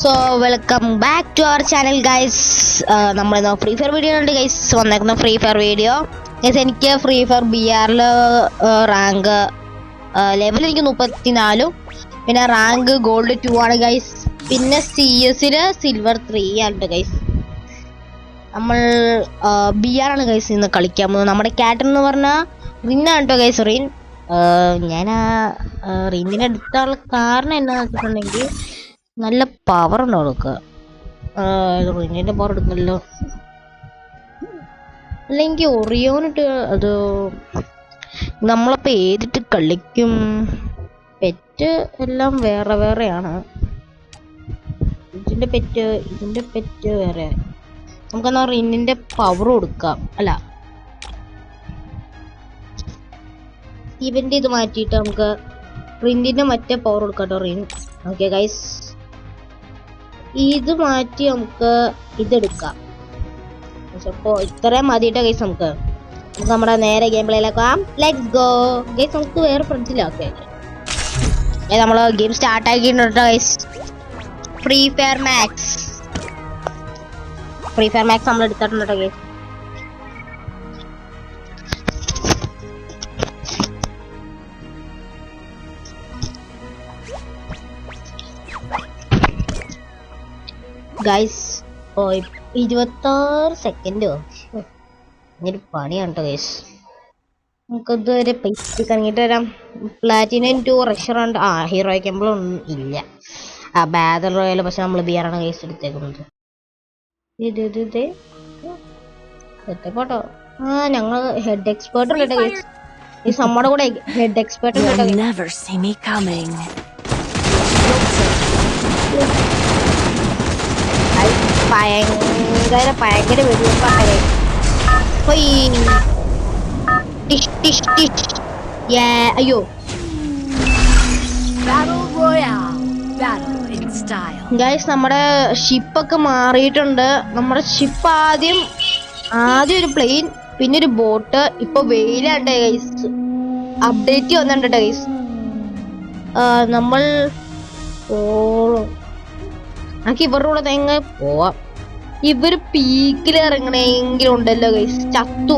So welcome back to our channel guys. നമ്മൾ free fire video ഉണ്ട് guys. വന്നേക്കുന്ന free fire video guys. എനിക്ക് free fire BR rank level എനിക്ക് 34, പിന്നെ rank gold 2 ആണ് guys. പിന്നെ CS സിൽവർ 3 ആണ് ഗൈസ്. നമ്മൾ BR ആണ് ഗൈസ് ഇന്ന് കളിക്കാൻ പോകുന്നത്. നമ്മുടെ ക്യാപ്റ്റൻ എന്ന് പറഞ്ഞാൽ റിന്നാണ് കേട്ടോ ഗൈസ്. റിൻ ഞാൻ റിന്നിനെ എടുത്താനുള്ള കാരണം എന്താണെന്ന് വെച്ചിട്ടുണ്ടെങ്കിൽ നല്ല പവർ ഉണ്ടോ കൊടുക്കുക. റിന്നിന്റെ പവർ എടുക്കല്ലോ, അല്ലെങ്കിൽ ഒറിയോനിട്ട് അത് നമ്മളപ്പോ ഏതിട്ട് കളിക്കും. പെറ്റ് എല്ലാം വേറെ വേറെയാണ്. ഇതിന്റെ പെറ്റ് വേറെ. നമുക്കെന്നാ റിന്നിന്റെ പവർ കൊടുക്കാം. അല്ല, ഇവന്റെ ഇത് മാറ്റിയിട്ട് നമുക്ക് റിന്നിന്റെ മറ്റേ പവർ കൊടുക്കാം കേട്ടോ. റിൻ ഓക്കെ ഗൈസ്, ഇത് മാറ്റി നമുക്ക് ഇതെടുക്കാം. അപ്പോൾ ഇത്രയും മതിയിട്ടോ ഗൈസ്. നമുക്ക് നമ്മുടെ നേരെ ഗെയിം പ്ലേയിലേക്കാം. Let's go guys. നമുക്ക് വേറെ ഫ്രണ്ട്സിലാക്കാം. നമ്മൾ ഗെയിം സ്റ്റാർട്ട് ആക്കിയിട്ടുണ്ട് ഗൈസ്. ഫ്രീ ഫയർ മാക്സ് നമ്മൾ എടുത്തിട്ടുണ്ട് ഗൈസ്. ഗൈസ് 26 സെക്കൻഡോ ഇങ്ങനൊരു പണിയാണ് കേട്ടോ ഗൈസ്. നമുക്കിതുവരെ പൈസ കറങ്ങിയിട്ട് വരാം. പ്ലാറ്റിനം 2 റഷറുണ്ട്. ഹീറോ ക്യാമ്പിളൊന്നും ഇല്ല. ബാതൽ റോയൽ പക്ഷെ നമ്മൾ BR ആണ് ഗൈസ് എടുത്തേക്കുന്നത്. പോട്ടോ. ഞങ്ങൾ ഹെഡ് എക്സ്പേർട്ട് ഉണ്ട് കേട്ടോ ഗൈസ്. ഈ നമ്മുടെ കൂടെ ഹെഡ് എക്സ്പേർട്ട് ഉണ്ട് കേട്ടോ. ഭയങ്കര വെടിവെപ്പാണ്. അയ്യോ ഗൈസ്, നമ്മുടെ ഷിപ്പൊക്കെ മാറിയിട്ടുണ്ട്. നമ്മുടെ ഷിപ്പ് ആദ്യം ഒരു പ്ലെയിൻ, പിന്നെ ഒരു ബോട്ട്. ഇപ്പൊ വെയിലുണ്ട് ഗൈസ്. അപ്ഡേറ്റ് വന്നിട്ടുണ്ട് ഗൈസ്. നമ്മൾ നമുക്ക് ഇവരുടെ കൂടെ എങ്ങനെ പോവാം. ഇവര് പീക്കിൽ ഇറങ്ങണെങ്കിലും ഉണ്ടല്ലോ ഗൈസ്. ചത്തു.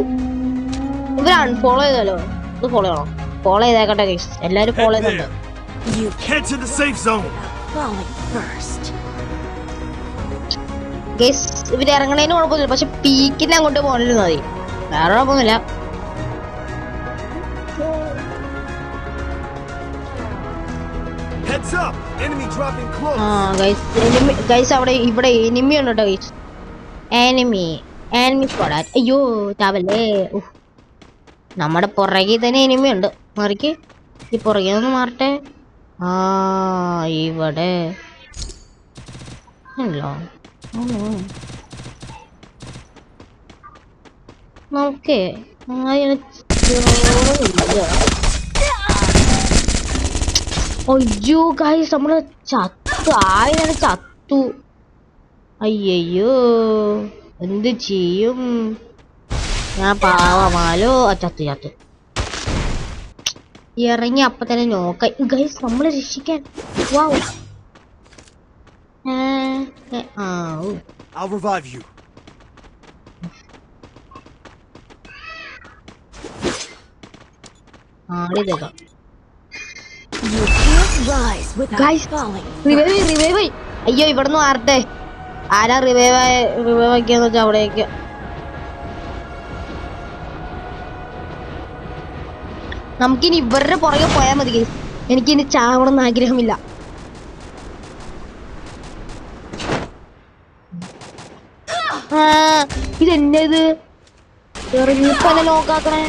ഇവര് അൺഫോളോ ചെയ്തല്ലോ. ഇത് ഫോളോ ചെയ്യണോ? ഫോളോ ചെയ്തേക്കട്ടെ ഗൈസ്. എല്ലാരും ഫോളോ ചെയ്യുന്നുണ്ട് ഗൈസ്. ഇവര് ഇറങ്ങണേന് കുഴപ്പമൊന്നുമില്ല, പക്ഷെ പീക്കിന് അങ്ങോട്ട് പോകണില്ല മതി. വേറെ കുഴപ്പമൊന്നുമില്ല. ഗൈസ് ഇവിടെ എനിമി ഉണ്ട് കേട്ടോ ഗൈസ്. Enemy squad. അയ്യോ ചാവല്ലേ. നമ്മുടെ പുറകിൽ തന്നെ എനിമി ഉണ്ട്. മറിക്ക് ഈ പുറകിൽ നിന്ന് മാറട്ടെ. ഇവിടെ ഉണ്ടല്ലോ. നോക്കേ. അയ്യോ ഗൈസ്, നമ്മള് ചത്തു. അയ്യോ എന്ത് ചെയ്യും ഞാൻ? പാവമാലോ. ചത്തു ഇറങ്ങി അപ്പൊ തന്നെ നോക്ക ഗൈസ്. നമ്മളെ രക്ഷിക്കാൻ. ആടിതേക്കാം. അയ്യോ ഇവിടുന്ന് മാറട്ടെ. ആരാ റിവൈവ് ആക്കിയെന്ന് വെച്ചാ അവിടേക്ക്. നമുക്കിനി ഇവരുടെ പുറകെ പോയാൽ മതി ഗൈസ്. എനിക്കിനി ചാവണമെന്ന് ആഗ്രഹമില്ല. ഇതെന്നത് ഇറങ്ങിപ്പന്നെ നോക്കാക്കണേ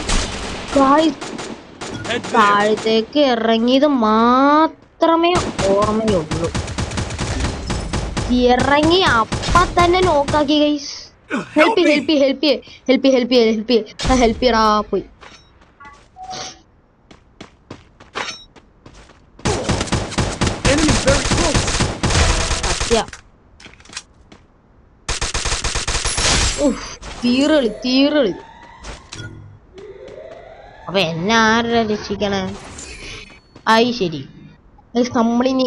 ഗൈസ്. താഴത്തേക്ക് ഇറങ്ങിയത് മാത്രമേ ഓർമ്മയുള്ളൂ. ഇറങ്ങി അപ്പ തന്നെ നോക്കാക്കി ഗൈസ്. ഹെൽപ്പ് ചെയ്യടാ. പോയി തീറളി. അപ്പൊ എന്നെ ആരാ രക്ഷിക്കണേ? ആയി ശരി. നമ്മളിനി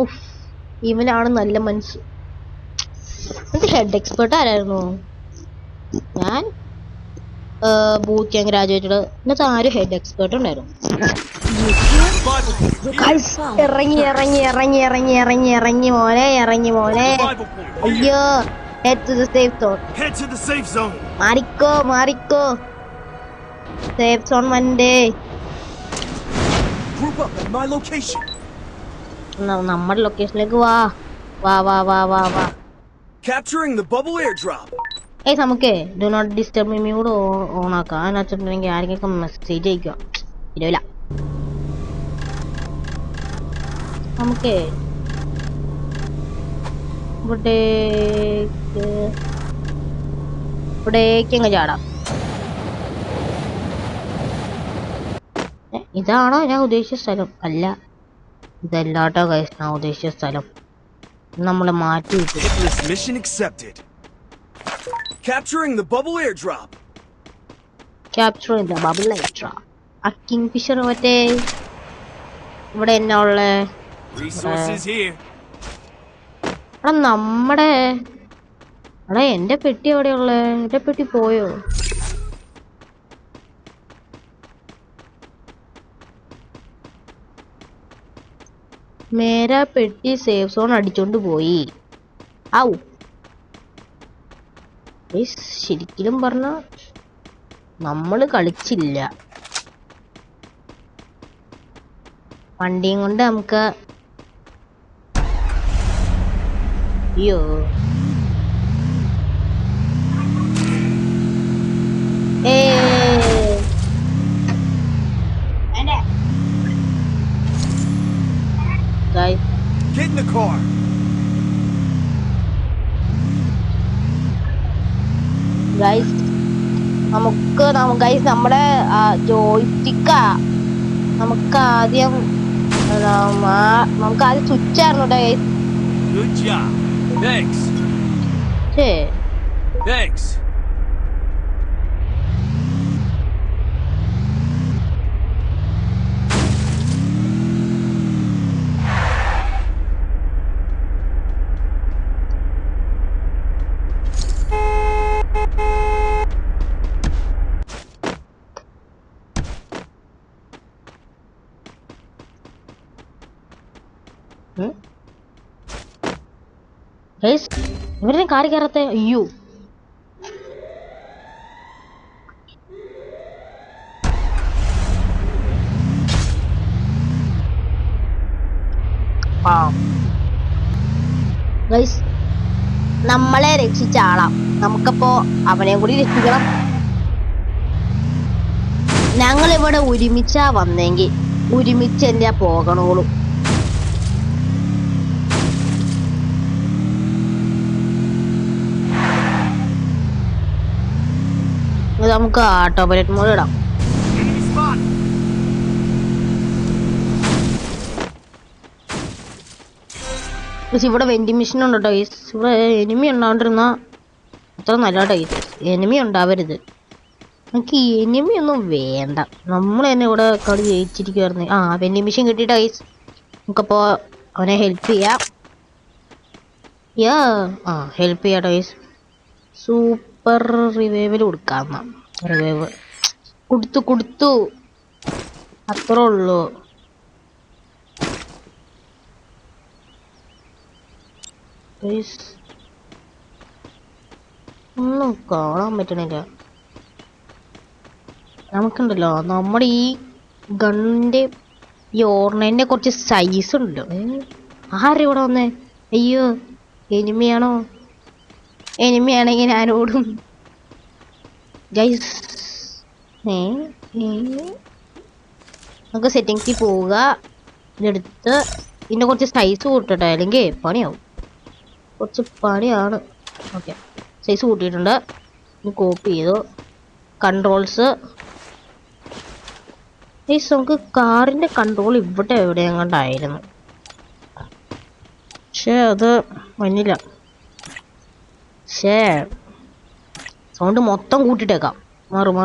ഉഫ്, ഇവനാണ് നല്ല മനസ്സ്. എന്റെ ഹെഡ് എക്സ്പേർട്ട് ആരായിരുന്നു? ഞാൻ ബൂത്ത് ക്യാമ്പ് ഗ്രാജുവേറ്റഡ്. ഇന്നത്തെ ആരും ഹെഡ് എക്സ്പേർട്ട് ഉണ്ടായിരുന്നു. Revival point here. Guys, ഇറങ്ങി മോനെ. Revival point here. അയ്യോ, head to the safe zone. Head to the safe zone. മാറിക്കോ. സേഫ് സോൺ വണ്ടേ. Group up at my location. നമ്മുടെ ലൊക്കേഷനിലേക്ക് വാ. Capturing the bubble airdrop. നമുക്കേ ഡു നോട്ട് ഡിസ്റ്റർബ് മീ കൂടെ on ആക്കാം. അതിന് വെച്ചിട്ടുണ്ടെങ്കിൽ ആരെങ്കിലും മെസ്സേജ് അയക്കുക. ഇല്ല നമുക്കേ ഇവിടേക്കങ്ങ് ചാടാം. ഇതാണോ ഞാൻ ഉദ്ദേശിച്ച സ്ഥലം? അല്ല, ഇതല്ലാട്ടോ ഗൈസ് ഞാൻ ഉദ്ദേശിച്ച സ്ഥലം. നമ്മള് മാറ്റി വിട്ടു. Hitless mission accepted. Capturing the bubble airdrop. Capturing the bubble airdrop. ആ കിങ് ഫിഷർ മറ്റേ ഇവിടെ എന്നാ ഉള്ളേ? Resources here. എന്റെ പെട്ടി എവിടെയുള്ളേ? എന്റെ പെട്ടി പോയോ? മേരാ പെട്ടി സേഫ് സോൺ അടിച്ചോണ്ട് പോയി. ഔ, ശരിക്കും പറഞ്ഞ നമ്മള് കളിച്ചില്ല. വണ്ടിയും കൊണ്ട് നമുക്ക് അയ്യോ Get in the car. Guys നമ്മുടെ ജോയ്സ്റ്റിക്കാ നമുക്ക് ആദ്യം സ്വിച്ച് ആയിരുന്നു guys. Good job. Thanks. Thanks. ഇവരെ കാറി കയറത്തെ? അയ്യോ, ഗൈസ് നമ്മളെ രക്ഷിച്ച ആളാം, നമുക്കപ്പോ അവനെയും കൂടി രക്ഷിക്കണം. ഞങ്ങളിവിടെ ഒരുമിച്ചാ വന്നെങ്കിൽ ഒരുമിച്ച് എന്നെ പോകണോളൂ. നമുക്ക് ഓട്ടോപൈലറ്റ് മോഡ് ഇടാം. Enemy spot. ഇവിടെ വെൻഡിങ് മെഷീൻ ഉണ്ട് കേട്ടോ. ഇവിടെ എനിമി ഉണ്ടാണ്ടിരുന്ന അത്ര നല്ല കേട്ടോ. എനിമി ഉണ്ടാവരുത്. നമുക്ക് എനിമി ഒന്നും വേണ്ട. നമ്മൾ തന്നെ ഇവിടെ കളി ജയിച്ചിരിക്കുവായിരുന്നു. വെൻഡിങ് മെഷീൻ കിട്ടിയിട്ടോ ഗൈസ്. നമുക്കപ്പോ അവനെ ഹെൽപ്പ് ചെയ്യാം. ഹെൽപ്പ് ചെയ്യാട്ടോ ഗൈസ്. സൂപ്പർ റിവൈവൽ കൊടുക്കാം. റിവൈവ് കൊടുത്തു അത്രേ ഉള്ളൂ. ഒന്നും കാണാൻ പറ്റണില്ല. നമുക്കുണ്ടല്ലോ നമ്മുടെ ഈ ഗണ്ണിന്റെ ഈ ഓർണന്റെ കുറച്ച് സൈസ് ഉണ്ടല്ലോ. ആരും ഇവിടെ വന്നേ? അയ്യോ, എനിമിയാണോ? എനിമിയാണെങ്കിൽ ഞാനോടും ഗൈസ്. നമുക്ക് സെറ്റിങ്സിൽ പോവുക. ഇതെടുത്ത് ഇതിൻ്റെ കുറച്ച് സൈസ് കൂട്ടട്ടെ, അല്ലെങ്കിൽ പണിയാവും. കുറച്ച് പണിയാണ്. ഓക്കെ, സൈസ് കൂട്ടിയിട്ടുണ്ട്. ഇനി കോപ്പി ചെയ്തു. കൺട്രോൾസ്. ഗൈസ് നമുക്ക് കാറിൻ്റെ കൺട്രോൾ ഇവിടെ എവിടെ എങ്ങാണ്ടായിരുന്നു, പക്ഷേ അത് വന്നില്ല. സൗണ്ട് മൊത്തം കൂട്ടിട്ടേക്കാം. മാറും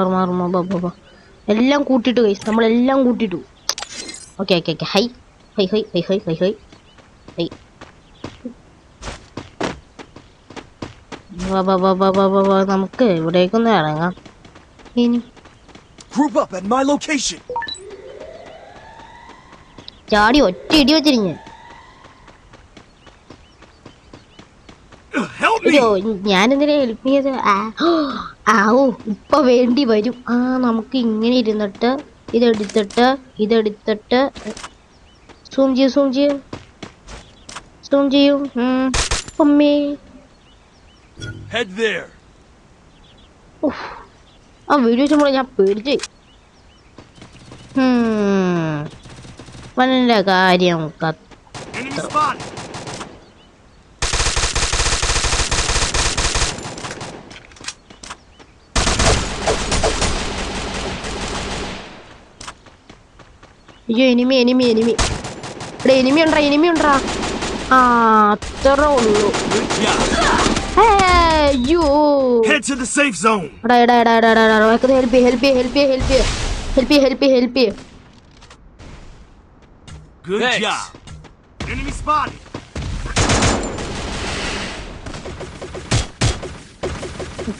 എല്ലാം കൂട്ടിട്ടു ഗൈസ്, നമ്മളെല്ലാം കൂട്ടിട്ടു. ഓക്കെ. ഹൈ. നമുക്ക് ഇവിടേക്കൊന്ന് ഇറങ്ങാം. ഇനി Group up at my location. ചാടി ഒറ്റ ഇടി വെച്ചിരിഞ്ഞ്. Help me! അയ്യോ ഞാനെന്തിനാ ഹെൽപ്പ് ചെയ്ത്? ആവോ ഇപ്പൊ വേണ്ടി വരും. നമുക്ക് ഇങ്ങനെ ഇരുന്നിട്ട് ഇതെടുത്തിട്ട് സൂം ചെയ്യൂ. അമ്മേ Head there. ആ വീഡിയോ വെച്ചുമ്പോൾ ഞാൻ പേടിച്ച്. വല്ല കാര്യം Enemy spotted. അയ്യോ എനിമി ഇവിടെ എനിമി ഉണ്ടാ. അത്ര ഉള്ളൂ. Good job. അയ്യോ Head to the safe zone. Help. Good job. Enemy spotted.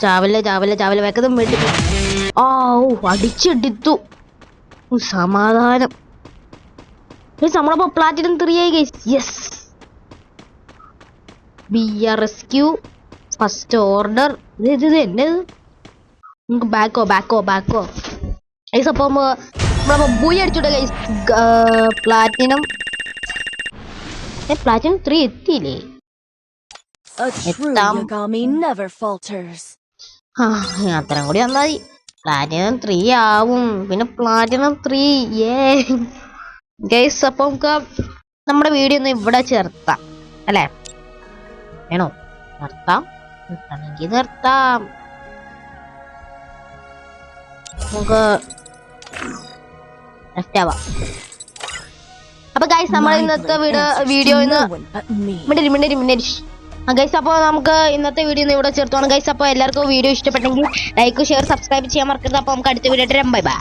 ചാവല്ല വെക്കതും വേണ്ടി. അടിച്ചെടുത്തു. സമാധാനം. നമ്മളപ്പോ പ്ലാറ്റിനം 3 ആയി guys. Yes. Rescue first order. ഇത് എന്നത്? നമുക്ക് ബാക്കോ ഗൈസ്. അപ്പം നമ്മളപ്പോ ബൂയി അടിച്ചോട്ടെ ഗൈസ്. പ്ലാറ്റിനം 3 എത്തിയില്ലേ? A true Yagami never falters. അത്രയും കൂടി വന്നാ മതി. പ്ലാറ്റിനം 3 ആവും. പിന്നെ പ്ലാറ്റിനം 3 ഗൈസ്. അപ്പൊ നമുക്ക് നമ്മുടെ വീഡിയോ ഒന്ന് ഇവിടെ ചേർത്താം അല്ലേ? വേണോ? നിർത്തണമെങ്കിൽ നിർത്താം. നമുക്ക് അപ്പൊ ഗൈസ് നമ്മൾ ഇന്നത്തെ വീഡിയോ ഗൈസ്. അപ്പോൾ നമുക്ക് ഇന്നത്തെ വീഡിയോ ഇവിടെ ചേർത്തോണം ഗൈസ്. അപ്പോൾ എല്ലാവർക്കും വീഡിയോ ഇഷ്ടപ്പെട്ടെങ്കിൽ ലൈക്ക് ഷെയർ സബ്സ്ക്രൈബ് ചെയ്യാൻ മറക്കരുത്. അപ്പോൾ നമുക്ക് അടുത്ത വീഡിയോ ബൈ.